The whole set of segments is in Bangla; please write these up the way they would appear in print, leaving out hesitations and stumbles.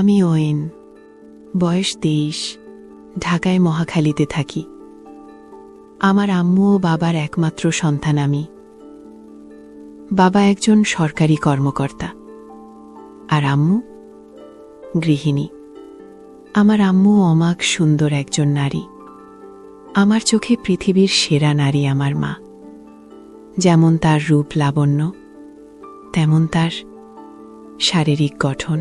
আমি ওয়েন, বয়স 23, ঢাকায় মহাখালীতে থাকি। আমার আম্মু ও বাবার একমাত্র সন্তান আমি। বাবা একজন সরকারি কর্মকর্তা আর আম্মু গৃহিণী। আমার আম্মু অমাক সুন্দর একজন নারী। আমার চোখে পৃথিবীর সেরা নারী আমার মা। যেমন তার রূপ লাবণ্য, তেমন তার শারীরিক গঠন,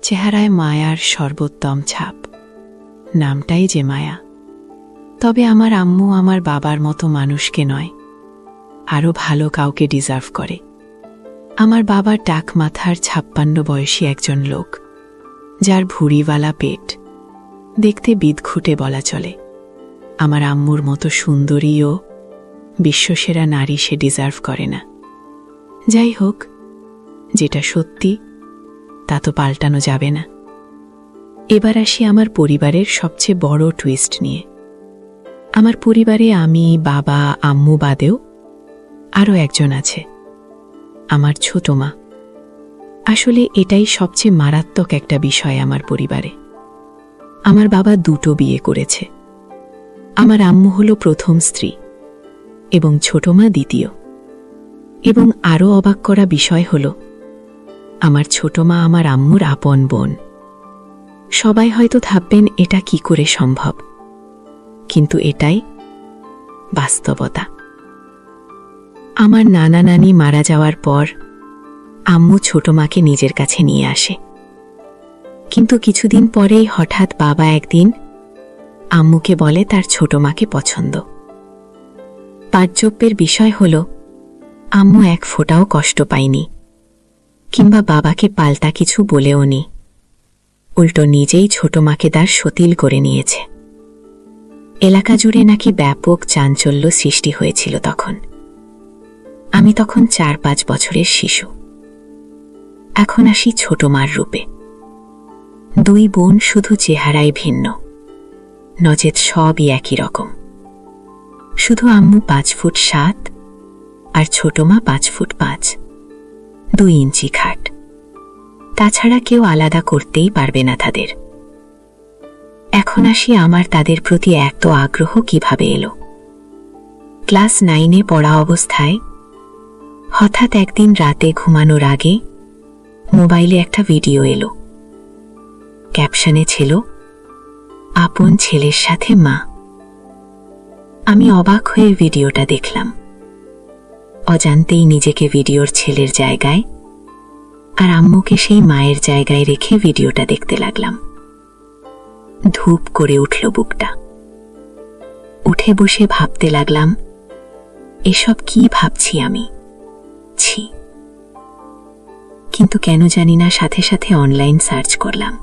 চেহারায় মায়ার সর্বোত্তম ছাপ। নামটাই যে মায়া। তবে আমার আম্মু আমার বাবার মতো মানুষকে নয়, আরও ভালো কাউকে ডিজার্ভ করে। আমার বাবার টাক মাথার 56 বয়সী একজন লোক, যার ভুঁড়িওয়ালা পেট, দেখতে বিদঘুটে বলা চলে। আমার আম্মুর মতো সুন্দরী ও বিশ্বসেরা নারী সে ডিজার্ভ করে না। যাই হোক, যেটা সত্যি তা তো পাল্টানো যাবে না। এবার আসি আমার পরিবারের সবচেয়ে বড় টুইস্ট নিয়ে। আমার পরিবারে আমি, বাবা, আম্মু বাদেও আরও একজন আছে, আমার ছোট মা। আসলে এটাই সবচেয়ে মারাত্মক একটা বিষয় আমার পরিবারে। আমার বাবা 2টো বিয়ে করেছে। আমার আম্মু হলো প্রথম স্ত্রী এবং ছোট মা দ্বিতীয়। এবং আরও অবাক করা বিষয় হল, আমার ছোট মা আমার আম্মুর আপন বোন। সবাই হয়তো ভাববেন এটা কি করে সম্ভব, কিন্তু এটাই বাস্তবতা। আমার নানা নানি মারা যাওয়ার পর আম্মু ছোট মাকে নিজের কাছে নিয়ে আসে। কিন্তু কিছুদিন পরেই হঠাৎ বাবা একদিন আম্মুকে বলে তার ছোট মাকে পছন্দ। তাজ্জবের বিষয় হল, আম্মু এক ফোঁটাও কষ্ট পায়নি কিংবা বাবাকে পাল্টা কিছু বলেও নি। উল্টো নিজেই ছোট মাকে তার সতিল করে নিয়েছে। এলাকা জুড়ে নাকি ব্যাপক চাঞ্চল্য সৃষ্টি হয়েছিল তখন। আমি তখন 4-5 বছরের শিশু। এখন আসি ছোট মার রূপে। 2 বোন শুধু চেহারায় ভিন্ন, নজেদ সবই একই রকম। শুধু আম্মু 5 ফুট 7 আর ছোট মা 5 ফুট 5, 2 ইঞ্চি খাট। তাছাড়া কেউ আলাদা করতেই পারবে না তাদের। এখন আসি আমার তাদের প্রতি এত আগ্রহ কিভাবে এলো। ক্লাস 9-এ পড়া অবস্থায় হঠাৎ একদিন রাতে ঘুমানোর আগে মোবাইলে একটা ভিডিও এলো। ক্যাপশনে ছিল, আপন ছেলের সাথে মা। আমি অবাক হয়ে ভিডিওটা দেখলাম। অজান্তেই নিজেকে ভিডিওর ছেলের জায়গায় আর আম্মুকে সেই মায়ের জায়গায় রেখে ভিডিওটা দেখতে লাগলাম। ধূপ করে উঠল বুকটা। উঠে বসে ভাবতে লাগলাম, এসব কি ভাবছি আমি, ছি। কিন্তু কেন জানি না সাথে সাথে অনলাইন সার্চ করলাম।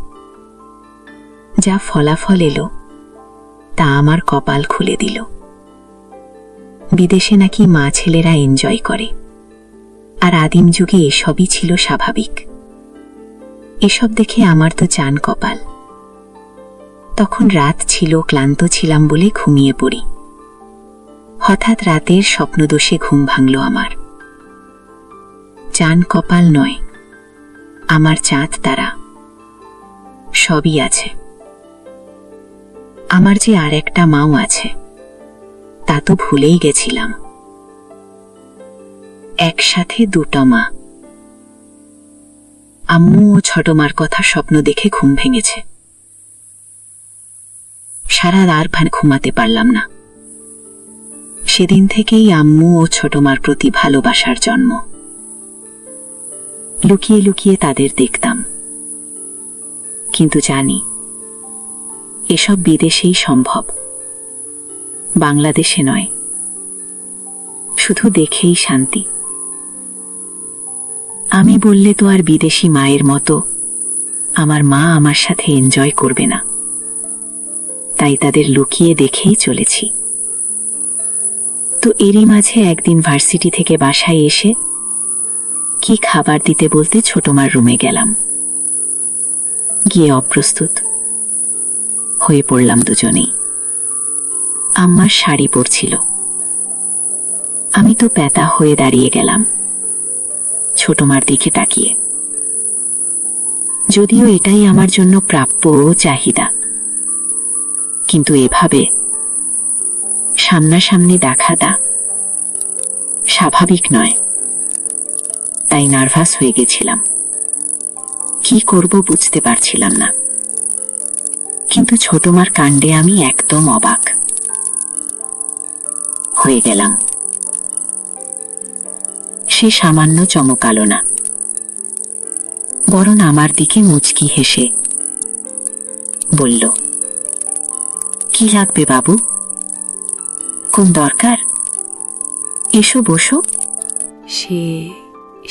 যা ফলাফল এলো তা আমার কপাল খুলে দিল। বিদেশে নাকি মা ছেলেরা এনজয় করে, আর আদিম যুগে এসবই ছিল স্বাভাবিক। এসব দেখে আমার তো জান কপাল। তখন রাত ছিল, ক্লান্ত ছিলাম বলে ঘুমিয়ে পড়ি। হঠাৎ রাতের স্বপ্নদোষে ঘুম ভাঙল আমার। জান কপাল নয়, আমার চাঁদ তারা সবই আছে। আমার যে আর একটা মাও আছে তা তো ভুলেই গেছিলাম। একসাথে 2টো মা। আম্মু ও ছোট মার কথা স্বপ্ন দেখে ঘুম ভেঙেছে। সারা রাত ঘুমাতে পারলাম না। সেদিন থেকেই আম্মু ও ছোট মার প্রতি ভালোবাসার জন্ম। লুকিয়ে লুকিয়ে তাদের দেখতাম, কিন্তু জানি এসব বিদেশেই সম্ভব, বাংলাদেশে নয়। শুধু দেখেই শান্তি। আমি বললে তো আর বিদেশি মায়ের মতো আমার মা আমার সাথে এনজয় করবে না, তাই তাদের লুকিয়ে দেখেই চলেছি। তো এরই মাঝে একদিন ভার্সিটি থেকে বাসায় এসে কি খাবার দিতে বলতে ছোট মার রুমে গেলাম। গিয়ে অপ্রস্তুত হয়ে পড়লাম দুজনেই। আম্মার শাড়ি পরছিল, আমি তো প্যাতা হয়ে দাঁড়িয়ে গেলাম ছোট মার দিকে তাকিয়ে। যদিও এটাই আমার জন্য প্রাপ্য ও চাহিদা, কিন্তু এভাবে সামনাসামনি দেখাটা স্বাভাবিক নয়। তাই নার্ভাস হয়ে গেছিলাম। কি করব বুঝতে পারছিলাম না। কিন্তু ছোট মার কাণ্ডে আমি একদম অবাক হয়ে গেলাম। সে সামান্য চমকালো না, বরং আমার দিকে মুচকি হেসে বলল, কি লাগবে বাবু? কোন দরকার? এসো বসো। সে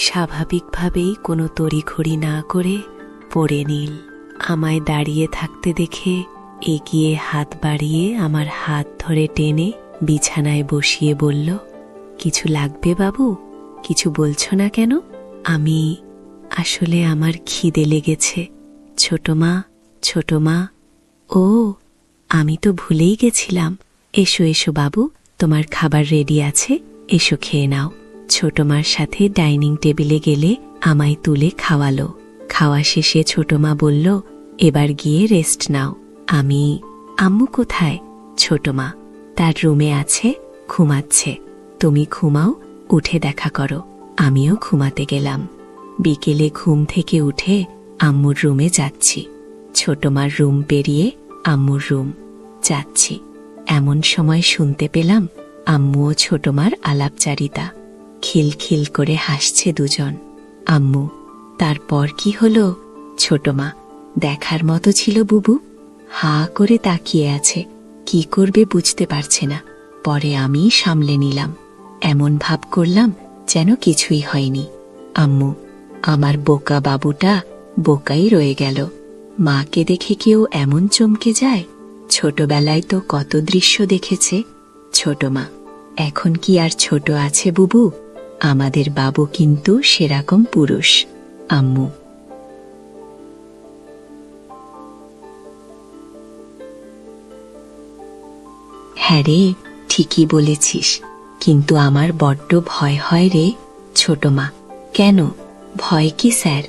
স্বাভাবিকভাবেই কোনো তড়িঘড়ি না করে পড়ে নিল। আমায় দাঁড়িয়ে থাকতে দেখে এগিয়ে হাত বাড়িয়ে আমার হাত ধরে টেনে বিছানায় বসিয়ে বলল, কিছু লাগবে বাবু? কিছু বলছো না কেন? আমি আসলে আমার খিদে লেগেছে। ছোট মা, ছোট মা। ও, আমি তো ভুলেই গেছিলাম। এসো এসো বাবু, তোমার খাবার রেডি আছে, এসো খেয়ে নাও। ছোট মার সাথে ডাইনিং টেবিলে গেলে আমায় তুলে খাওয়ালো। খাওয়া শেষে ছোট মা বলল, এবার গিয়ে রেস্ট নাও। আমি, আম্মু কোথায়? ছোট মা, তার রুমে আছে, ঘুমাচ্ছে। তুমি ঘুমাও, উঠে দেখা করো। আমিও ঘুমাতে গেলাম। বিকেলে ঘুম থেকে উঠে আম্মুর রুমে যাচ্ছি। ছোট মার রুম পেরিয়ে আম্মুর রুম যাচ্ছি। এমন সময় শুনতে পেলাম আম্মু ও ছোট মার আলাপচারিতা। খিলখিল করে হাসছে দুজন। আম্মু, তারপর কি হলো? ছোট মা, দেখার মতো ছিল বুবু। হা করে তাকিয়ে আছে, কি করবে বুঝতে পারছে না। পরে আমি সামলে নিলাম, এমন ভাব করলাম যেন কিছুই হয়নি। আম্মু, আমার বোকা বাবুটা বোকাই রয়ে গেল। মাকে দেখে কেউ এমন চমকে যায়? ছোটবেলায় তো কত দৃশ্য দেখেছে। ছোট মা, এখন কি আর ছোট আছে বুবু? আমাদের বাবু কিন্তু সেরকম পুরুষ। আম্মু, হ্যাঁ রে, ঠিকই বলেছিস, কিন্তু আমার বড্ড ভয় হয় রে। ছোট মা, কেন? ভয় কি স্যার?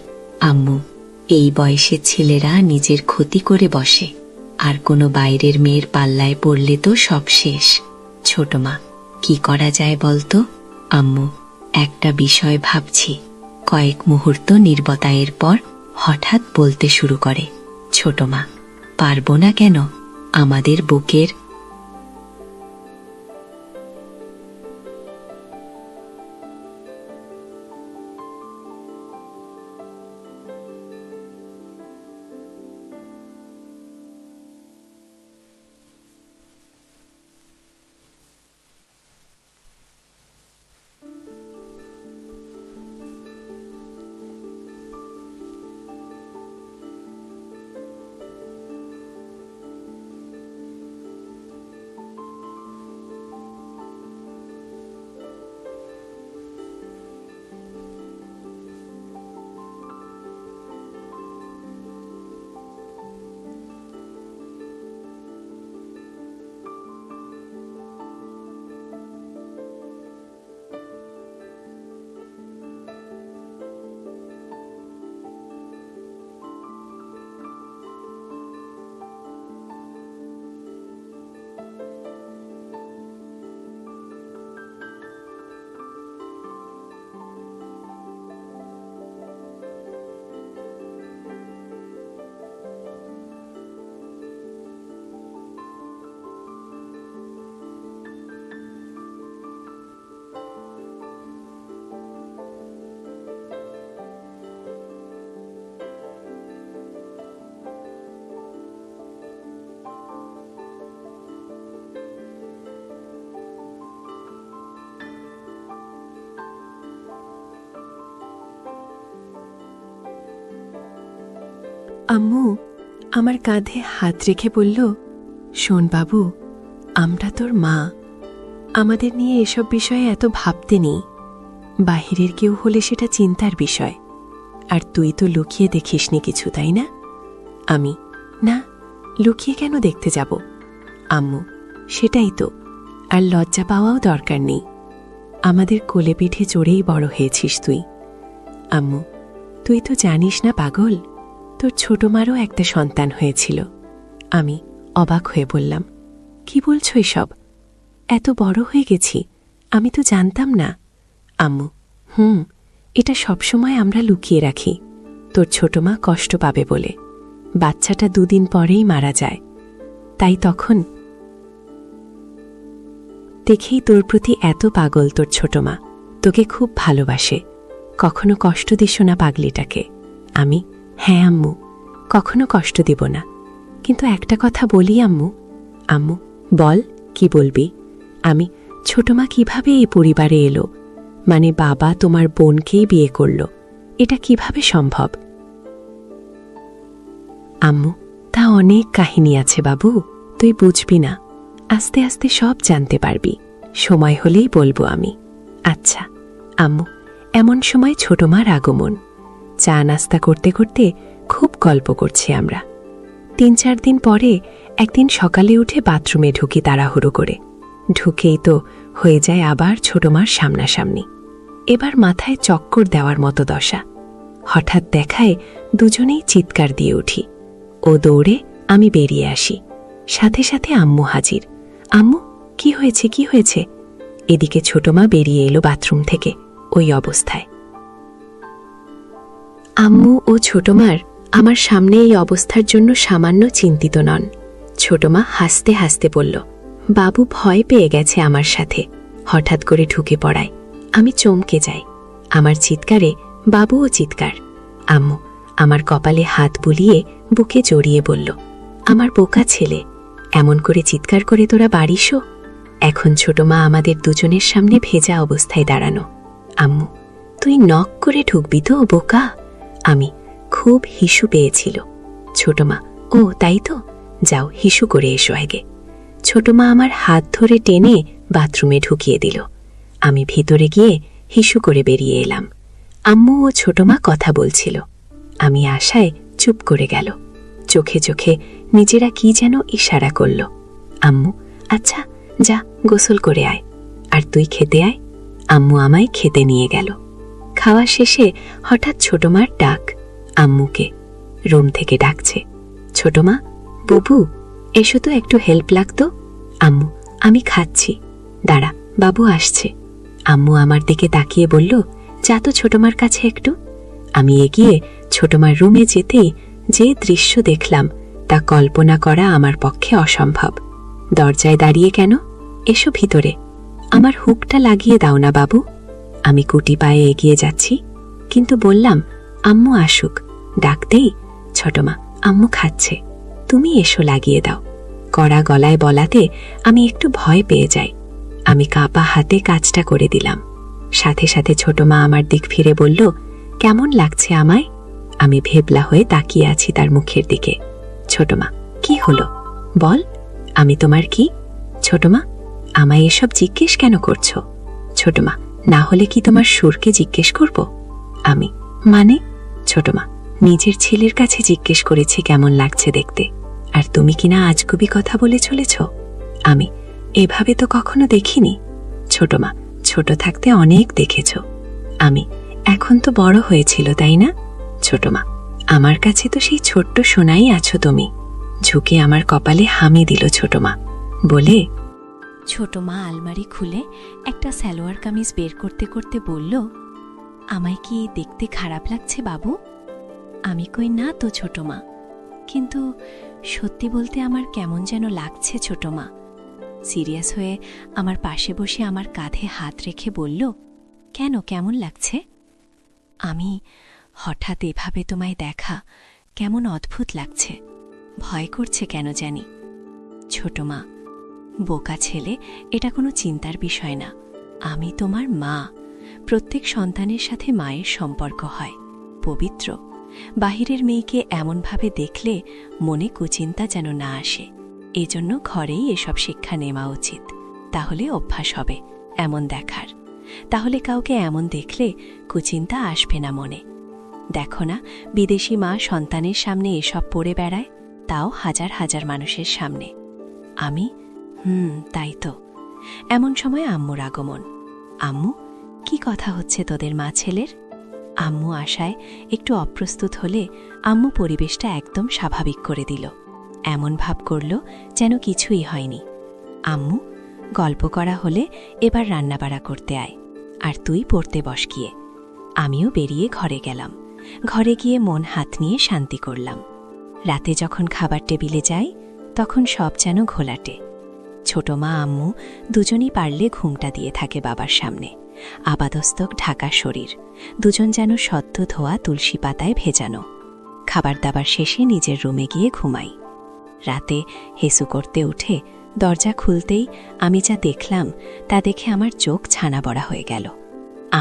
আম্মু, এই বয়সের ছেলেরা নিজের ক্ষতি করে বসে, আর কোনো বাইরের মেয়ের পাল্লায় পড়লে তো সব শেষ। ছোট মা, কি করা যায় বলতো? আম্মু, একটা বিষয় ভাবছি। কয়েক মুহূর্ত নীরবতায়ের পর হঠাৎ বলতে শুরু করে, ছোট মা, পারবো না কেন? আমাদের বুকের আম্মু আমার কাঁধে হাত রেখে বলল, শোন বাবু, আমরা তোর মা। আমাদের নিয়ে এসব বিষয়ে এত ভাবতে নেই। বাহিরের কেউ হলে সেটা চিন্তার বিষয়। আর তুই তো লুকিয়ে দেখিসনি কিছু, তাই না? আমি, না, লুকিয়ে কেন দেখতে যাব? আম্মু, সেটাই তো। আর লজ্জা পাওয়াও দরকার নেই। আমাদের কোলে পিঠে চড়েই বড় হয়েছিস তুই। আম্মু, তুই তো জানিস না পাগল, তোর ছোট মারও একটা সন্তান হয়েছিল। আমি অবাক হয়ে বললাম, কি বলছো এসব? এত বড় হয়ে গেছি, আমি তো জানতাম না। আম্মু, এটা সবসময় আমরা লুকিয়ে রাখি, তোর ছোট মা কষ্ট পাবে বলে। বাচ্চাটা 2 দিন পরেই মারা যায়, তাই তখন দেখেই তোর প্রতি এত পাগল তোর ছোট মা, তোকে খুব ভালোবাসে। কখনো কষ্ট দিস না পাগলিটাকে। আমি, হ্যাঁ আম্মু, কখনো কষ্ট দিব না। কিন্তু একটা কথা বলি আম্মু। আম্মু, বল, কি বলবি? আমি, ছোট মা কিভাবে এই পরিবারে এলো? মানে বাবা তোমার বোনকেই বিয়ে করল, এটা কিভাবে সম্ভব? আম্মু, তা অনেক কাহিনী আছে বাবু, তুই বুঝবি না, আস্তে আস্তে সব জানতে পারবি, সময় হলেই বলবো আমি। আচ্ছা আম্মু, এমন সময় ছোট মার আগমন। চা নাস্তা করতে করতে খুব গল্প করছি আমরা। 3-4 দিন পরে একদিন সকালে উঠে বাথরুমে ঢুকি তাড়াহুড়ো করে। ঢুকেই তো হয়ে যায় আবার ছোট মার সামনাসামনি। এবার মাথায় চক্কর দেওয়ার মতো দশা। হঠাৎ দেখায় দুজনেই চিৎকার দিয়ে উঠি। ও দৌড়ে, আমি বেরিয়ে আসি। সাথে সাথে আম্মু হাজির। আম্মু, কি হয়েছে, কি হয়েছে? এদিকে ছোট মা বেরিয়ে এলো বাথরুম থেকে, ওই অবস্থায়। আম্মু ও ছোট মার আমার সামনে এই অবস্থার জন্য সামান্য চিন্তিত নন। ছোট মা হাসতে হাসতে বলল, বাবু ভয় পেয়ে গেছে আমার সাথে, হঠাৎ করে ঢুকে পড়ায়। আমি চমকে যাই। আমার চিৎকারে বাবুও চিৎকার। আম্মু আমার কপালে হাত বুলিয়ে বুকে জড়িয়ে বলল, আমার বোকা ছেলে, এমন করে চিৎকার করে তোরা বাড়িসো? এখন ছোট মা আমাদের দুজনের সামনে ভেজা অবস্থায় দাঁড়ানো। আম্মু, তুই নক করে ঢুকবি তো বোকা? আমি, খুব হিসু পেয়েছিল। ছোট মা, ও তাই তো, যাও হিসু করে এসো আগে। ছোট মা আমার হাত ধরে টেনে বাথরুমে ঢুকিয়ে দিল। আমি ভিতরে গিয়ে হিসু করে বেরিয়ে এলাম। আম্মু ও ছোট মা কথা বলছিল। আমি আশায় চুপ করে গেল। চোখে চোখে নিজেরা কি যেন ইশারা করল। আম্মু, আচ্ছা যা গোসল করে আয়, আর তুই খেতে আয়। আম্মু আমায় খেতে নিয়ে গেল। খাওয়া শেষে হঠাৎ ছোট মার ডাক। আম্মুকে রুম থেকে ডাকছে। ছোট মা, বুবু এসো তো, একটু হেল্প লাগতো। আম্মু, আমি খাচ্ছি, দাঁড়া বাবু আসছে। আম্মু আমার দিকে তাকিয়ে বলল, যা তো ছোট মার কাছে একটু। আমি এগিয়ে ছোট মার রুমে যেতেই যে দৃশ্য দেখলাম তা কল্পনা করা আমার পক্ষে অসম্ভব। দরজায় দাঁড়িয়ে কেন? এসো ভিতরে, আমার হুকটা লাগিয়ে দাও না বাবু। আমি কুটি পায়ে এগিয়ে যাচ্ছি, কিন্তু বললাম, আম্মু আসুক। ডাকতেই ছোট মা, আম্মু খাচ্ছে, তুমি এসো লাগিয়ে দাও। কড়া গলায় বলাতে আমি একটু ভয় পেয়ে যাই। আমি কাঁপা হাতে কাজটা করে দিলাম। সাথে সাথে ছোট মা আমার দিক ফিরে বলল, কেমন লাগছে আমায়? আমি ভেবলা হয়ে তাকিয়ে আছি তার মুখের দিকে। ছোট মা, কি হলো বল, আমি তোমার কি? ছোট মা, আমায় এসব জিজ্ঞেস কেন করছো? ছোট মা, না হলে কি তোমার সুরকে জিজ্ঞেস করব? আমি, মানে? ছোট মা, নিজের ছেলের কাছে জিজ্ঞেস করেছি কেমন লাগছে দেখতে, আর তুমি কিনা আজগুবি কথা বলে চলেছ। আমি, এভাবে তো কখনো দেখিনি। ছোট মা, ছোট থাকতে অনেক দেখেছ। আমি, এখন তো বড় হয়েছিল তাই না? ছোট মা, আমার কাছে তো সেই ছোট্ট সোনাই আছো তুমি। ঝুঁকে আমার কপালে হামি দিল ছোট মা, বলে। ছোট মা আলমারি খুলে একটা সালোয়ার কামিজ বের করতে করতে বলল, আমায় কি দেখতে খারাপ লাগছে বাবু? আমি কই, না তো ছোট মা, কিন্তু সত্যি বলতে আমার কেমন যেন লাগছে ছোট মা। সিরিয়াস হয়ে আমার পাশে বসে আমার কাঁধে হাত রেখে বলল, কেন, কেমন লাগছে? আমি, হঠাৎ এভাবে তোমায় দেখা কেমন অদ্ভুত লাগছে, ভয় করছে কেন জানি। ছোট মা, বোকা ছেলে, এটা কোনো চিন্তার বিষয় না। আমি তোমার মা। প্রত্যেক সন্তানের সাথে মায়ের সম্পর্ক হয়, পবিত্র। বাহিরের মেয়েকে এমনভাবে দেখলে মনে কুচিন্তা যেন না আসে। এজন্য ঘরেই এসব শিক্ষা নেওয়া উচিত। তাহলে অভ্যাস হবে এমন দেখার। তাহলে কাউকে এমন দেখলে কুচিন্তা আসবে না মনে। দেখো না, বিদেশি মা সন্তানের সামনে এসব পড়ে বেড়ায়, তাও হাজার হাজার মানুষের সামনে। আমি, তাই তো। এমন সময় আম্মুর আগমন। আম্মু, কি কথা হচ্ছে তোদের মা ছেলের? আম্মু আশায় একটু অপ্রস্তুত হলে আম্মু পরিবেশটা একদম স্বাভাবিক করে দিল। এমন ভাব করল যেন কিছুই হয়নি। আম্মু, গল্প করা হলে এবার রান্নাবাড়া করতে আয়, আর তুই পড়তে বস গিয়ে। আমিও বেরিয়ে ঘরে গেলাম। ঘরে গিয়ে মন হাত নিয়ে শান্তি করলাম। রাতে যখন খাবার টেবিলে যাই তখন সব যেন ঘোলাটে। ছোট মা আম্মু দুজনই পারলে ঘুমটা দিয়ে থাকে বাবার সামনে। আপাদস্তক ঢাকা শরীর, দুজন যেন সদ্য ধোয়া তুলসী পাতায় ভেজানো। খাবার দাবার শেষে নিজের রুমে গিয়ে ঘুমাই। রাতে হেসু করতে উঠে দরজা খুলতেই আমি যা দেখলাম তা দেখে আমার চোখ ছানা বড়া হয়ে গেল।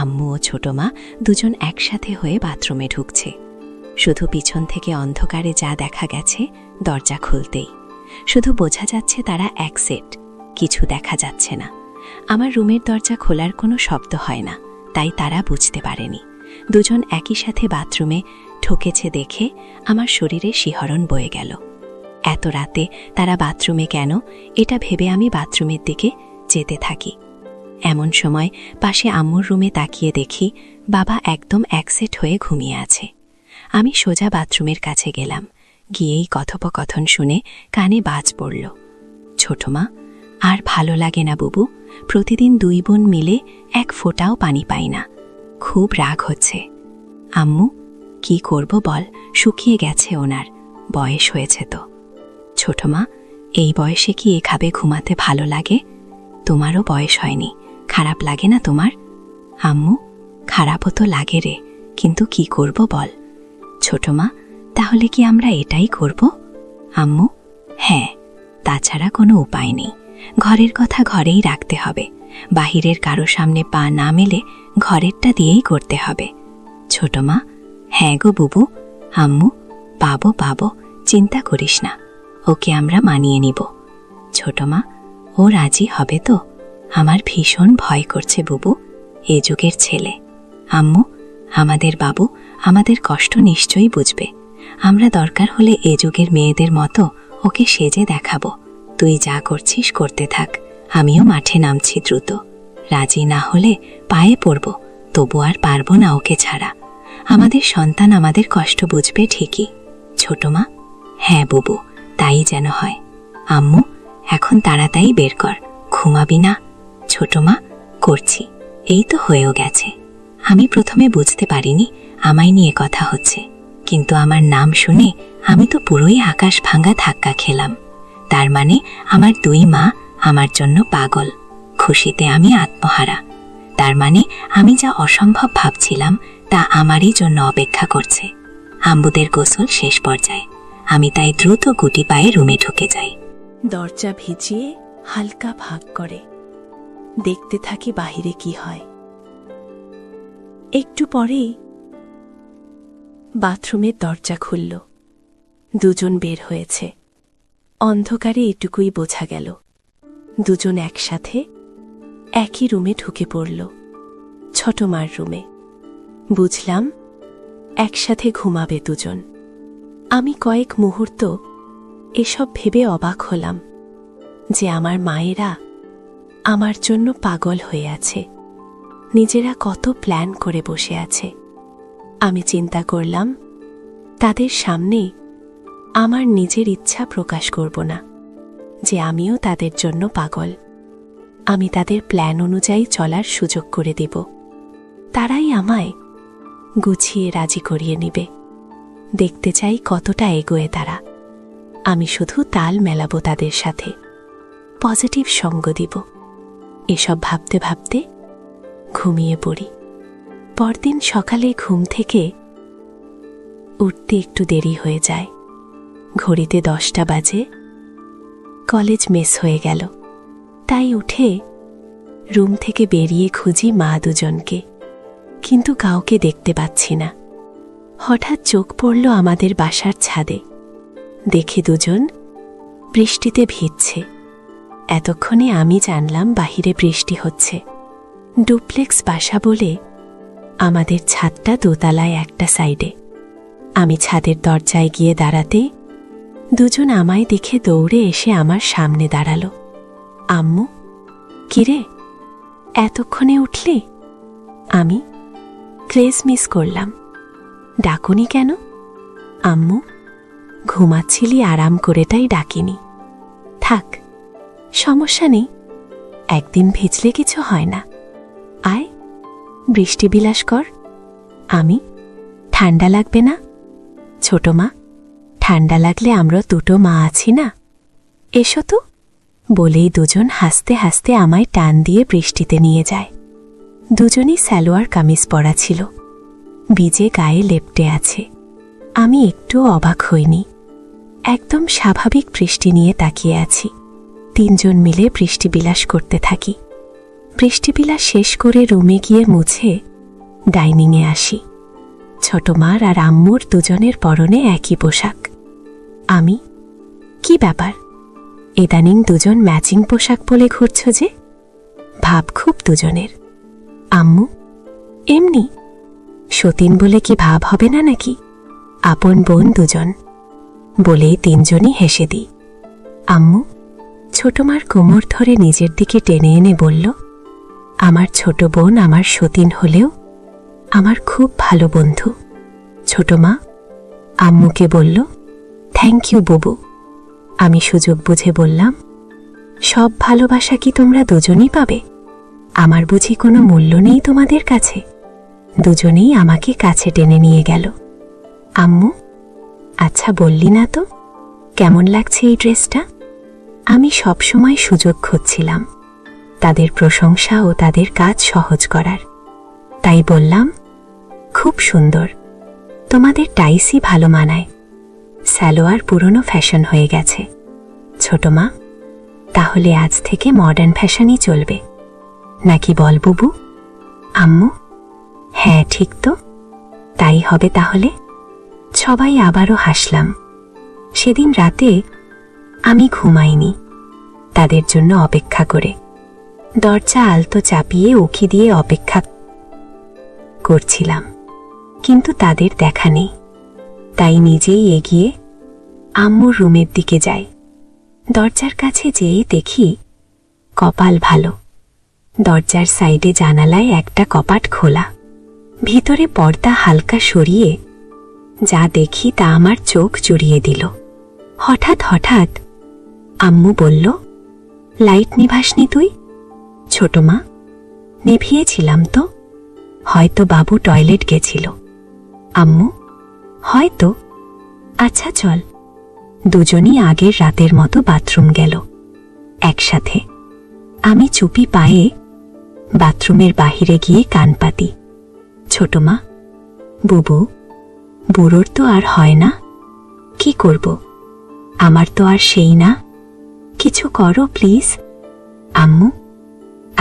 আম্মু ও ছোট মা দুজন একসাথে হয়ে বাথরুমে ঢুকছে। শুধু পিছন থেকে অন্ধকারে যা দেখা গেছে দরজা খুলতেই, শুধু বোঝা যাচ্ছে তারা এক সেট, কিছু দেখা যাচ্ছে না। আমার রুমের দরজা খোলার কোনো শব্দ হয় না, তাই তারা বুঝতে পারেনি। দুজন একই সাথে বাথরুমে ঢুকেছে দেখে আমার শরীরে শিহরণ বয়ে গেল। এত রাতে তারা বাথরুমে কেন, এটা ভেবে আমি বাথরুমের দিকে যেতে থাকি। এমন সময় পাশে আম্মুর রুমে তাকিয়ে দেখি বাবা একদম একসেট হয়ে ঘুমিয়ে আছে। আমি সোজা বাথরুমের কাছে গেলাম। গিয়েই কথোপকথন শুনে কানে বাজ পড়ল। ছোট মা, আর ভালো লাগে না বুবু, প্রতিদিন দুই বোন মিলে এক ফোঁটাও পানি পাই না, খুব রাগ হচ্ছে। আম্মু, কি করব বল, শুকিয়ে গেছে ওনার, বয়স হয়েছে তো। ছোট মা, এই বয়সে কি এভাবে ঘুমাতে ভালো লাগে? তোমারও বয়স হয়নি, খারাপ লাগে না তোমার? আম্মু, খারাপও তো লাগে রে, কিন্তু কি করব বল। ছোট মা, তাহলে কি আমরা এটাই করব? আম্মু, হ্যাঁ, তাছাড়া কোনো উপায় নেই। ঘরের কথা ঘরেই রাখতে হবে, বাহিরের কারো সামনে পা না মেলে ঘরেরটা দিয়েই করতে হবে। ছোট মা, হ্যাঁ গো বুবু। আম্মু, পাবো পাবো, চিন্তা করিস না, ওকে আমরা মানিয়ে নিব। ছোট মা, ও রাজি হবে তো? আমার ভীষণ ভয় করছে বুবু, এ যুগের ছেলে। আম্মু, আমাদের বাবু আমাদের কষ্ট নিশ্চয়ই বুঝবে। আমরা দরকার হলে এ যুগের মেয়েদের মতো ওকে সেজে দেখাবো। তুই যা করছিস করতে থাক, আমিও মাঠে নামছি দ্রুত। রাজি না হলে পায়ে পড়ব, তবু আর পারবো না ওকে ছাড়া। আমাদের সন্তান আমাদের কষ্ট বুঝবে ঠিকই। ছোট মা, হ্যাঁ বুবু, তাই যেন হয়। আম্মু, এখন তাড়াতাড়ি বের কর, ঘুমাবি না? ছোট মা, করছি, এই তো হয়েও গেছে। আমি প্রথমে বুঝতে পারিনি আমায় নিয়ে কথা হচ্ছে, কিন্তু আমার নাম শুনে আমি তো পুরোই আকাশ ভাঙা ধাক্কা খেলাম। তার মানে আমার দুই মা আমার জন্য পাগল, খুশিতে আমি আত্মহারা। তার মানে আমি যা অসম্ভব ভাবছিলাম তা আমারই জন্য অপেক্ষা করছে। আম্বুদের গোসল শেষ পর্যায়ে, আমি তাই দ্রুত গুটি পায়ে রুমে ঢুকে যাই। দরজা ভিজিয়ে হালকা ভাগ করে দেখতে থাকি বাহিরে কি হয়। একটু পরেই বাথরুমের দরজা খুলল, দুজন বের হয়েছে। অন্ধকারে এটুকুই বোঝা গেল, দুজন একসাথে একই রুমে ঢুকে পড়ল, ছোট মার রুমে। বুঝলাম একসাথে ঘুমাবে দুজন। আমি কয়েক মুহূর্ত এসব ভেবে অবাক হলাম যে আমার মায়েরা আমার জন্য পাগল হয়ে আছে, নিজেরা কত প্ল্যান করে বসে আছে। আমি চিন্তা করলাম তাদের সামনে আমার নিজের ইচ্ছা প্রকাশ করব না যে আমিও তাদের জন্য পাগল। আমি তাদের প্ল্যান অনুযায়ী চলার সুযোগ করে দেব, তারাই আমায় গুছিয়ে রাজি করিয়ে নিবে। দেখতে চাই কতটা এগোয় তারা। আমি শুধু তাল মেলাবো তাদের সাথে, পজিটিভ সঙ্গ দিব। এসব ভাবতে ভাবতে ঘুমিয়ে পড়ি। পরদিন সকালে ঘুম থেকে উঠতে একটু দেরি হয়ে যায়। ঘড়িতে 10টা বাজে। কলেজ মিস হয়ে গেল, তাই উঠে রুম থেকে বেরিয়ে খুঁজি মা দুজনকে, কিন্তু কাউকে দেখতে পাচ্ছি না। হঠাৎ চোখ পড়ল আমাদের বাসার ছাদে। দেখি দুজন বৃষ্টিতে ভিজছে। এতক্ষণে আমি জানলাম বাহিরে বৃষ্টি হচ্ছে। ডুপ্লেক্স বাসা বলে আমাদের ছাদটা দোতলায় একটা সাইডে। আমি ছাদের দরজায় গিয়ে দাঁড়াতে দুজন আমায় দেখে দৌড়ে এসে আমার সামনে দাঁড়ালো। আম্মু, কিরে, এতক্ষণে উঠলি? আমি, ক্রেজ মিস করলাম। ডাকুনি কেন? আম্মু, ঘুমাচ্ছিলি আরাম করে, তাই ডাকিনি। থাক, সমস্যা নেই, একদিন ভিজলে কিছু হয় না। আয়, বৃষ্টি বিলাস কর। আমি, ঠান্ডা লাগবে না? ছোট মা, ঠান্ডা লাগলে আমরা দুটো মা আছি না, এসো তো। বলেই দুজন হাসতে হাসতে আমায় টান দিয়ে বৃষ্টিতে নিয়ে যায়। দুজনই সালোয়ার কামিজ পরা ছিল, ভিজে গায়ে লেপ্টে আছে। আমি একটু অবাক হইনি, একদম স্বাভাবিক বৃষ্টি নিয়ে তাকিয়ে আছি। তিনজন মিলে বৃষ্টি বিলাস করতে থাকি। বৃষ্টি বিলাস শেষ করে রুমে গিয়ে মুছে ডাইনিংয়ে আসি। ছোট মার আর আম্মুর দুজনের পরনে একই পোশাক। আমি, কি ব্যাপার, ইদানিং দুজন ম্যাচিং পোশাক পরে ঘুরছ যে? ভাব খুব দুজনের। আম্মু, এমনি। সতীন বলে কি ভাব হবে না নাকি? আপন বোন দুজন বলেই তিনজনই হেসে দিই। আম্মু ছোট মার কোমর ধরে নিজের দিকে টেনে এনে বলল, আমার ছোট বোন আমার সতীন হলেও আমার খুব ভালো বন্ধু। ছোট মা আম্মুকে বলল, থ্যাংক ইউ বুবু। আমি সুযোগ বুঝে বললাম, সব ভালোবাসা কি তোমরা দুজনই পাবে? আমার বুঝি কোনো মূল্য নেই তোমাদের কাছে? দুজনেই আমাকে কাছে টেনে নিয়ে গেল। আম্মু, আচ্ছা বললি না তো, কেমন লাগছে এই ড্রেসটা? আমি সবসময় সুযোগ খুঁজছিলাম তাদের প্রশংসা ও তাদের কাজ সহজ করার, তাই বললাম, খুব সুন্দর, তোমাদের টাইসই ভালো মানায়। সালোয়ার পুরনো ফ্যাশন হয়ে গেছে। ছোট মা, তাহলে আজ থেকে মডার্ন ফ্যাশনই চলবে নাকি বল বুবু? আম্মু, হ্যাঁ ঠিক তো, তাই হবে তাহলে। সবাই আবারও হাসলাম। সেদিন রাতে আমি ঘুমাইনি, তাদের জন্য অপেক্ষা করে। দরজা আলতো চাপিয়ে উকি দিয়ে অপেক্ষা করছিলাম, কিন্তু তাদের দেখা নেই। তাই নিজেই এগিয়ে আম্মুর রুমের দিকে যাই। দরজার কাছে যেই দেখি কপাল ভালো, দরজার সাইডে জানালায় একটা কপাট খোলা। ভিতরে পর্দা হালকা সরিয়ে যা দেখি তা আমার চোখ জুড়িয়ে দিল। হঠাৎ হঠাৎ আম্মু বলল, লাইট নিভাসনি তুই? ছোট মা, নিভিয়েছিলাম তো, হয়তো বাবু টয়লেট গেছিল। আম্মু, হয়তো। আচ্ছা চল। দুজনই আগের রাতের মতো বাথরুম গেল একসাথে। আমি চুপি পায়ে বাথরুমের বাহিরে গিয়ে কান পাতি। ছোট মা, বুবু, বুড়োর তো আর হয় না, কি করব, আমার তো আর সেই না, কিছু করো প্লিজ। আম্মু,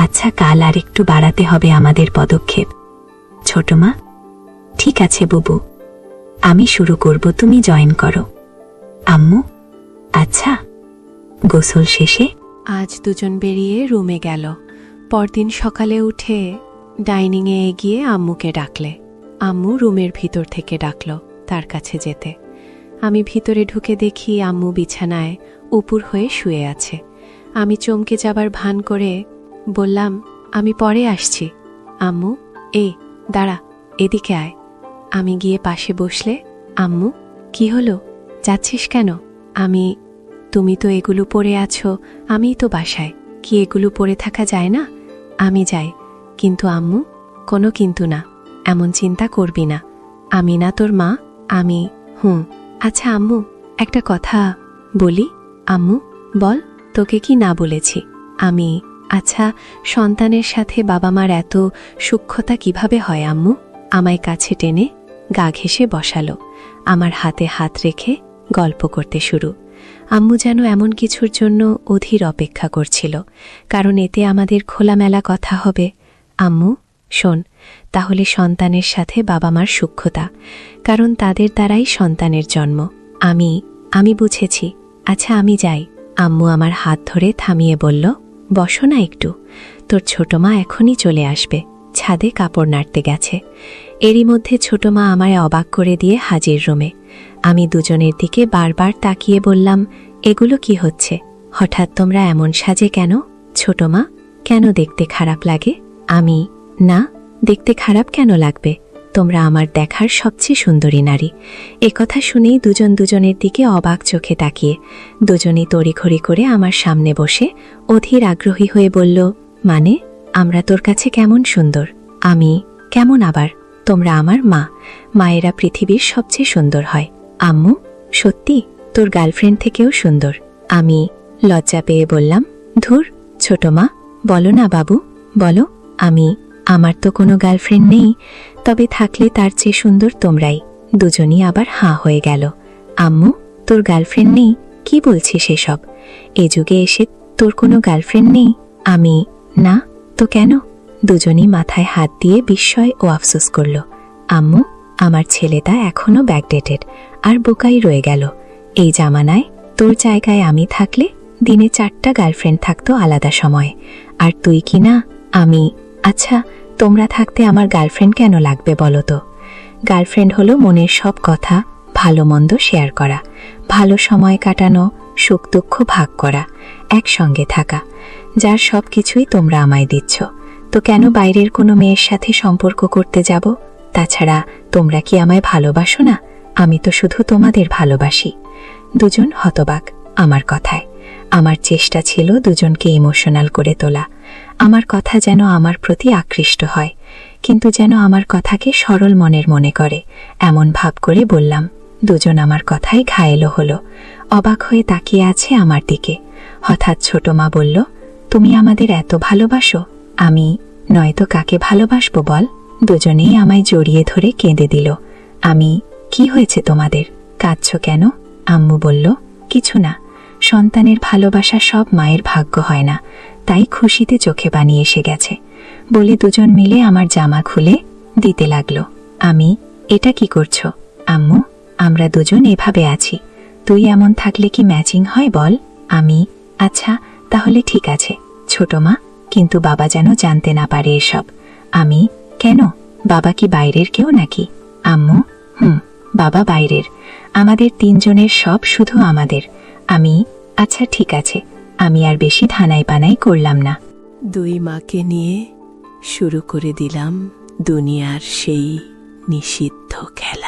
আচ্ছা কাল আর একটু বাড়াতে হবে আমাদের পদক্ষেপ। ছোট মা, ঠিক আছে বুবু, আমি শুরু করব, তুমি জয়েন করো। আম্মু, আচ্ছা। গোসল শেষে আজ দুজন বেরিয়ে রুমে গেল। পরদিন সকালে উঠে ডাইনিংয়ে এগিয়ে আম্মুকে ডাকলে। আম্মু রুমের ভিতর থেকে ডাকল তার কাছে যেতে। আমি ভিতরে ঢুকে দেখি আম্মু বিছানায় উপুর হয়ে শুয়ে আছে। আমি চমকে যাবার ভান করে বললাম, আমি পরে আসছি। আম্মু, দাঁড়া, এদিকে আয়। আমি গিয়ে পাশে বসলে, আম্মু, কি হলো, যাচ্ছিস কেন? তুমি তো এগুলো পরে আছো, আমিই তো বাসায়, কি এগুলো পরে থাকা যায় না? আমি যাই। কিন্তু আম্মু, কোনো কিন্তু না, এমন চিন্তা করবি না, আমি না তোর মা? আমি আচ্ছা আম্মু, একটা কথা বলি। আম্মু, বল, তোকে কি না বলেছি? আমি, আচ্ছা, সন্তানের সাথে বাবা মার এত সূক্ষ্মতা কিভাবে হয় আম্মু? আমায় কাছে টেনে গা ঘেঁষে বসালো, আমার হাতে হাত রেখে গল্প করতে শুরু। আম্মু যেন এমন কিছুর জন্য অধীর অপেক্ষা করছিল, কারণ এতে আমাদের খোলামেলা কথা হবে। আম্মু, শোন, তাহলে সন্তানের সাথে বাবা মার সূক্ষ্মতা, কারণ তাদের দ্বারাই সন্তানের জন্ম। আমি বুঝেছি, আচ্ছা আমি যাই। আম্মু আমার হাত ধরে থামিয়ে বলল, বসো না একটু, তোর ছোট মা এখনই চলে আসবে, ছাদে কাপড় নাড়তে গেছে। এরই মধ্যে ছোট মা আমায় অবাক করে দিয়ে হাজির রুমে। আমি দুজনের দিকে বারবার তাকিয়ে বললাম, এগুলো কি হচ্ছে? হঠাৎ তোমরা এমন সাজে কেন? ছোট মা, কেন দেখতে খারাপ লাগে? আমি, না, দেখতে খারাপ কেন লাগবে? তোমরা আমার দেখার সবচেয়ে সুন্দরী নারী। একথা শুনেই দুজন দুজনের দিকে অবাক চোখে তাকিয়ে দুজনই তড়িঘড়ি করে আমার সামনে বসে অধীর আগ্রহী হয়ে বলল, মানে আমরা তোর কাছে কেমন সুন্দর? আমি কেমন আবার? তোমরা আমার মা, মায়েরা পৃথিবীর সবচেয়ে সুন্দর হয়। আম্মু, সত্যি তোর গার্লফ্রেন্ড থেকেও সুন্দর। আমি লজ্জা পেয়ে বললাম, ধুর ছোট মা, বলো না বাবু, বলো। আমার তো কোনো গার্লফ্রেন্ড নেই, তবে থাকলে তার চেয়ে সুন্দর তোমরাই। দুজনই আবার হাঁ হয়ে গেল। আম্মু, তোর গার্লফ্রেন্ড নেই? কি বলছিস এসব? এ যুগে এসে তোর কোনো গার্লফ্রেন্ড নেই? আমি না তো কেন? দুজনই মাথায় হাত দিয়ে বিস্ময় ও আফসোস করল। আম্মু, আমার ছেলেটা এখনো ব্যাকডেটেড আর বোকাই রয়ে গেল। এই জামানায় তোর জায়গায় আমি থাকলে দিনে 4টা গার্লফ্রেন্ড থাকতো আলাদা সময়ে, আর তুই কি না? আমি আচ্ছা, তোমরা থাকতে আমার গার্লফ্রেন্ড কেন লাগবে বলো তো? গার্লফ্রেন্ড হলো মনের সব কথা, ভালো মন্দ শেয়ার করা, ভালো সময় কাটানো, সুখ দুঃখ ভাগ করা, একসঙ্গে থাকা, যার সব কিছুই তোমরা আমায় দিচ্ছ। তো কেন বাইরের কোনো মেয়ের সাথে সম্পর্ক করতে যাব? তাছাড়া তোমরা কি আমায় ভালোবাসো না? আমি তো শুধু তোমাদের ভালোবাসি। দুজন হতবাক আমার কথায়। আমার চেষ্টা ছিল দুজনকে ইমোশনাল করে তোলা, আমার কথা যেন আমার প্রতি আকৃষ্ট হয়, কিন্তু যেন আমার কথাকে সরল মনের মনে করে এমন ভাব করে বললাম। দুজন আমার কথায় ঘায়েলও হলো, অবাক হয়ে তাকিয়ে আছে আমার দিকে। হঠাৎ ছোট মা বলল, তুমি আমাদের এত ভালোবাসো? আমি নয়তো কাকে ভালোবাসবো বল? দুজনেই আমায় জড়িয়ে ধরে কেঁদে দিল। আমি কি হয়েছে তোমাদের, কাঁদছো কেন? আম্মু বলল, কিছু না, সন্তানের ভালোবাসা সব মায়ের ভাগ্য হয় না, তাই খুশিতে চোখে পানি এসে গেছে বলে দুজন মিলে আমার জামা খুলে দিতে লাগলো। আমি এটা কি করছো? আম্মু, আমরা দুজন এভাবে আছি, তুই এমন থাকলে কি ম্যাচিং হয় বল? আমি আচ্ছা তাহলে ঠিক আছে ছোট মা, কিন্তু বাবা যেন জানতে না পারে এসব। আমি কেন? বাবা কি বাইরের কেউ নাকি? আম্মু বাবা বাইরের, আমাদের 3 জনের সব শুধু আমাদের। আমি আচ্ছা ঠিক আছে, আমি আর বেশি ধানাই পানাই করলাম না। 2 মাকে নিয়ে শুরু করে দিলাম দুনিয়ার সেই নিষিদ্ধ খেলা।